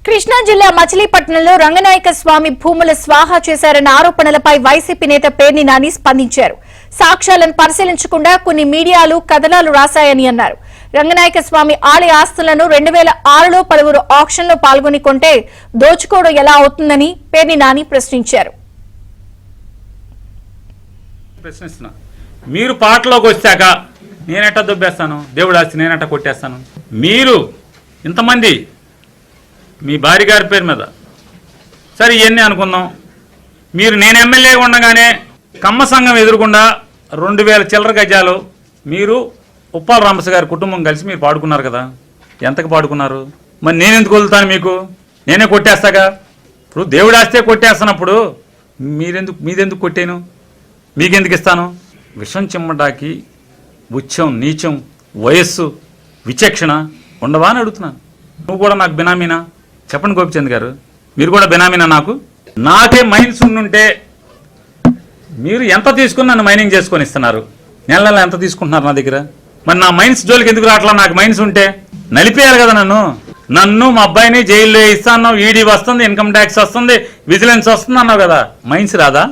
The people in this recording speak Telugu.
కృష్ణా జిల్లా మచిలీపట్నంలో రంగనాయక స్వామి భూముల స్వాహా చేశారన్న ఆరోపణలపై వైసీపీ నేత పేర్ని నాని స్పందించారు. సాక్ష్యాలను పరిశీలించకుండా కొన్ని మీడియాలు కథనాలు రాశాయని అన్నారు. రంగనాయక స్వామి ఆలయ ఆస్తులను 2006లో పలువురు ఆక్షన్లో పాల్గొని కొంటే దోచుకోవడం ఎలా అవుతుందని పేర్ని నాని ప్రశ్నించారు. మీరు పాటలోకి వచ్చాక నేనెట్టా దొబ్బేస్తాను, దేవుడు ఆస్తి నేనెట్టా కొట్టేస్తాను. మీరు ఇంతమంది మీ భార్య గారి పేరు మీద సరే ఇవన్నీ అనుకుందాం. మీరు నేను ఎమ్మెల్యే ఉండగానే కమ్మ సంఘం ఎదురుకుండా 2000 చిల్లర గజాలు మీరు ఉప్పాల రామస్ గారి కుటుంబం కలిసి మీరు పాడుకున్నారు కదా. ఎంతకు పాడుకున్నారు? మరి నేనెందుకు వదులుతాను? మీకు నేనే కొట్టేస్తాగా. ఇప్పుడు దేవుడు ఆస్తే కొట్టేస్తున్నప్పుడు మీదెందుకు కొట్టాను? మీకెందుకు ఇస్తాను? విషం చిమ్మటాకి ఉచ్చం నీచం వయస్సు విచక్షణ ఉండవా అని అడుగుతున్నాను. నువ్వు కూడా నాకు బినామీనా? చెప్పండి గోపిచంద్ గారు, మీరు కూడా బినామీనా? నాకే మైన్స్ ఉండుంటే మీరు ఎంత తీసుకుని నన్ను మైనింగ్ చేసుకొని ఇస్తున్నారు? నెల నెల ఎంత తీసుకుంటున్నారు నా దగ్గర? మరి నా మైన్స్ జోలికి ఎందుకు రావట్లా? నాకు మైన్స్ ఉంటే నలిపేయాలి కదా నన్ను మా అబ్బాయిని జైల్లో ఇస్తాను. ఈడీ వస్తుంది, ఇన్కమ్ ట్యాక్స్ వస్తుంది, విజిలెన్స్ వస్తుంది అన్నావు కదా. మైన్స్ రాదా?